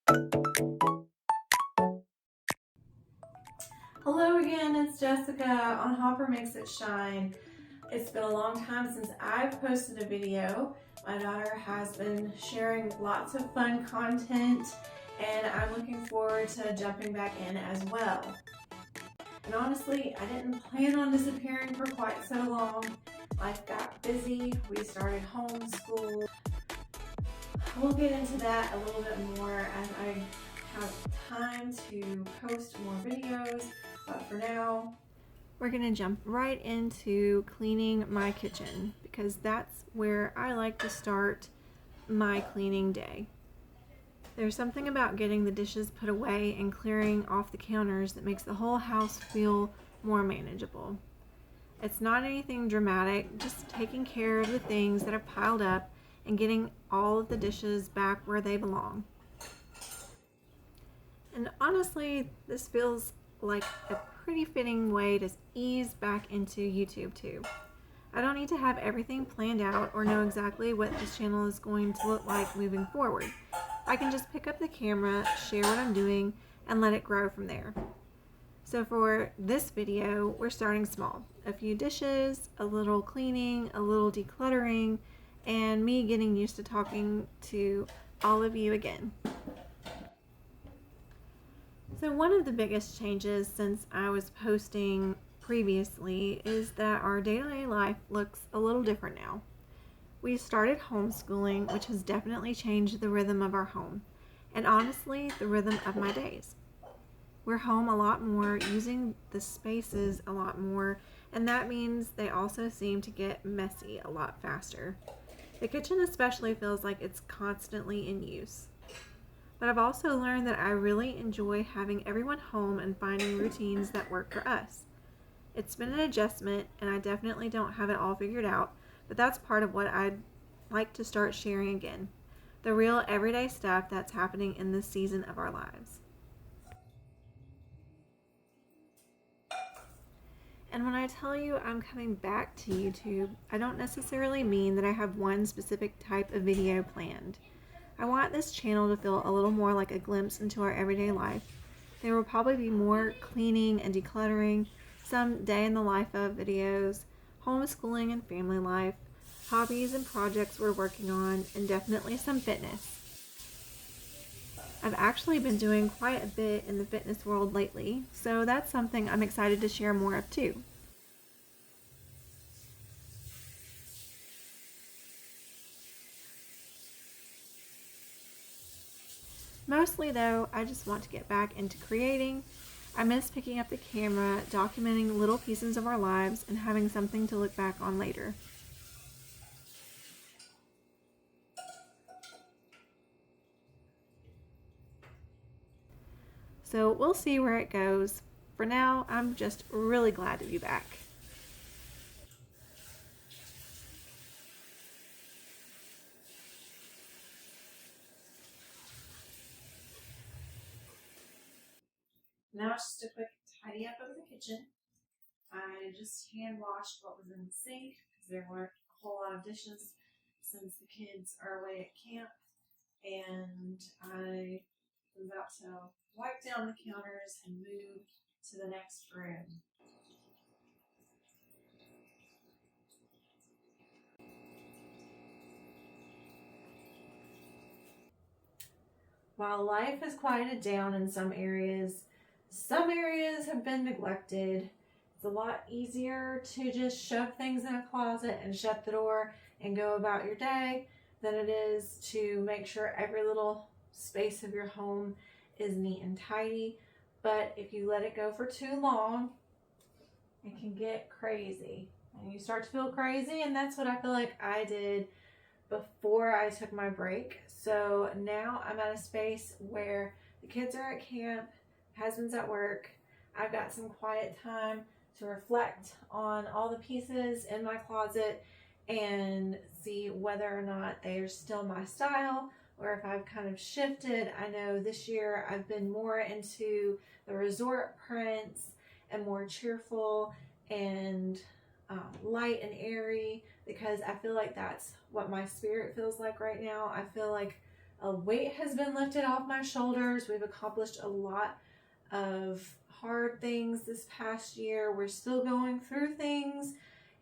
Hello again, it's Jessica on Hopper Makes It Shine. It's been a long time since I've posted a video. My daughter has been sharing lots of fun content and I'm looking forward to jumping back in as well. And honestly, I didn't plan on disappearing for quite so long. Life got busy, we started homeschool. We'll get into that a little bit more as I have time to post more videos, but for now, we're gonna jump right into cleaning my kitchen because that's where I like to start my cleaning day. There's something about getting the dishes put away and clearing off the counters that makes the whole house feel more manageable. It's not anything dramatic, just taking care of the things that have piled up and getting all of the dishes back where they belong. And honestly, this feels like a pretty fitting way to ease back into YouTube too. I don't need to have everything planned out or know exactly what this channel is going to look like moving forward. I can just pick up the camera, share what I'm doing, and let it grow from there. So for this video, we're starting small. A few dishes, a little cleaning, a little decluttering, and me getting used to talking to all of you again. So one of the biggest changes since I was posting previously is that our day-to-day life looks a little different now. We started homeschooling, which has definitely changed the rhythm of our home, and honestly, the rhythm of my days. We're home a lot more, using the spaces a lot more, and that means they also seem to get messy a lot faster. The kitchen especially feels like it's constantly in use. But I've also learned that I really enjoy having everyone home and finding routines that work for us. It's been an adjustment, and I definitely don't have it all figured out, but that's part of what I'd like to start sharing again. The real everyday stuff that's happening in this season of our lives. And when I tell you I'm coming back to YouTube, I don't necessarily mean that I have one specific type of video planned. I want this channel to feel a little more like a glimpse into our everyday life. There will probably be more cleaning and decluttering, some day in the life of videos, homeschooling and family life, hobbies and projects we're working on, and definitely some fitness. I've actually been doing quite a bit in the fitness world lately, so that's something I'm excited to share more of too. Mostly though, I just want to get back into creating. I miss picking up the camera, documenting little pieces of our lives, and having something to look back on later. So we'll see where it goes. For now, I'm just really glad to be back. Now it's just a quick tidy up of the kitchen. I just hand washed what was in the sink because there weren't a whole lot of dishes since the kids are away at camp. And I was about to wipe down the counters and move to the next room. While life has quieted down in some areas have been neglected. It's a lot easier to just shove things in a closet and shut the door and go about your day than it is to make sure every little space of your home is neat and tidy. But if you let it go for too long, it can get crazy. And you start to feel crazy, and that's what I feel like I did before I took my break. So now I'm at a space where the kids are at camp, husband's at work. I've got some quiet time to reflect on all the pieces in my closet and see whether or not they're still my style or if I've kind of shifted. I know this year I've been more into the resort prints and more cheerful and light and airy, because I feel like that's what my spirit feels like right now. I feel like A weight has been lifted off my shoulders. We've accomplished a lot of hard things this past year. We're still going through things,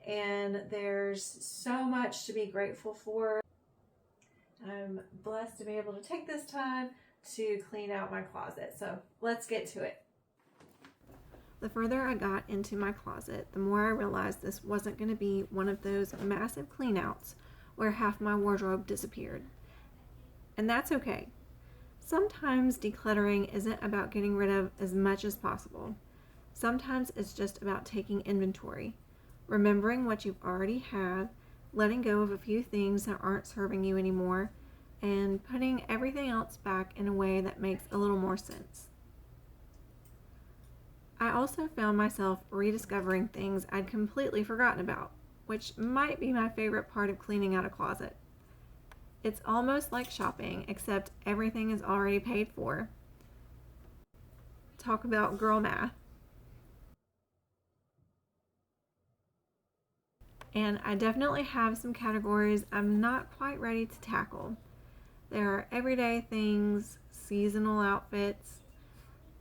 and there's so much to be grateful for. I'm blessed to be able to take this time to clean out my closet. So let's get to it. The further I got into my closet, the more I realized this wasn't going to be one of those massive cleanouts where half my wardrobe disappeared. And that's okay. Sometimes decluttering isn't about getting rid of as much as possible. Sometimes it's just about taking inventory, remembering what you've already had, letting go of a few things that aren't serving you anymore, and putting everything else back in a way that makes a little more sense. I also found myself rediscovering things I'd completely forgotten about, which might be my favorite part of cleaning out a closet. It's almost like shopping, except everything is already paid for. Talk about girl math. And I definitely have some categories I'm not quite ready to tackle. There are everyday things, seasonal outfits,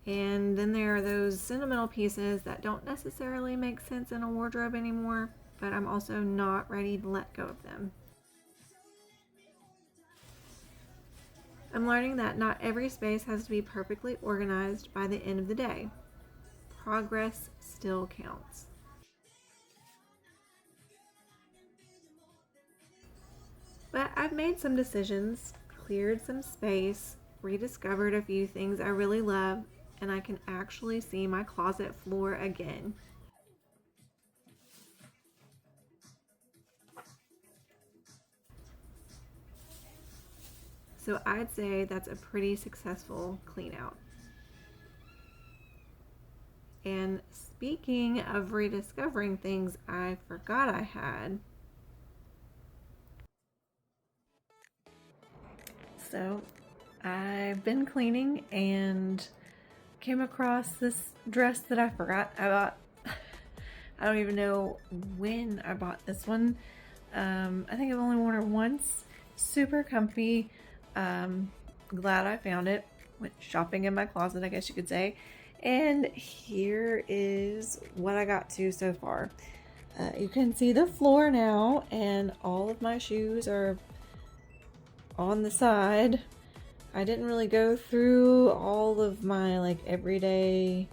and then there are those sentimental pieces that don't necessarily make sense in a wardrobe anymore, but I'm also not ready to let go of them. I'm learning that not every space has to be perfectly organized by the end of the day. Progress still counts. But I've made some decisions, cleared some space, rediscovered a few things I really love, and I can actually see my closet floor again. So I'd say that's a pretty successful clean out. And speaking of rediscovering things I forgot I had, so I've been cleaning and came across this dress that I forgot I bought. I don't even know when I bought this one. I think I've only worn her once. Super comfy. Glad I found it. Went shopping in my closet, I guess you could say. And here is what I got to so far. You can see the floor now, and all of my shoes are on the side. I didn't really go through all of my everyday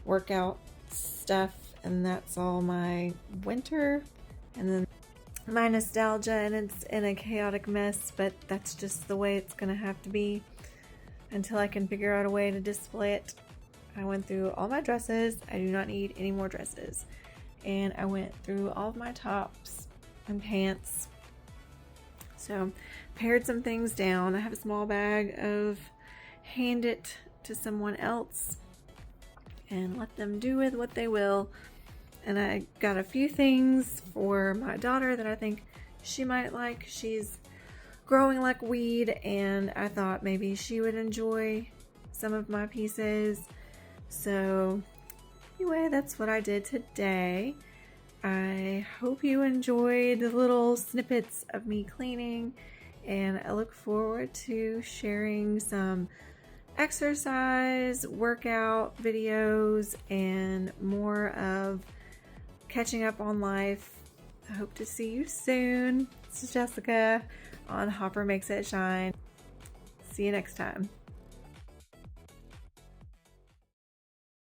workout stuff, and that's all my winter, and then my nostalgia, and it's in a chaotic mess, but that's just the way it's gonna have to be until I can figure out a way to display it. I went through all my dresses. I do not need any more dresses. And I went through all of my tops and pants. So pared some things down. I have a small bag of hand it to someone else and let them do with what they will. And I got a few things for my daughter that I think she might like. She's growing like weed, and I thought maybe she would enjoy some of my pieces. So anyway, that's what I did today. I hope you enjoyed the little snippets of me cleaning, and I look forward to sharing some exercise, workout videos, and more of catching up on life. I hope to see you soon. This is Jessica on Hopper Makes It Shine. See you next time.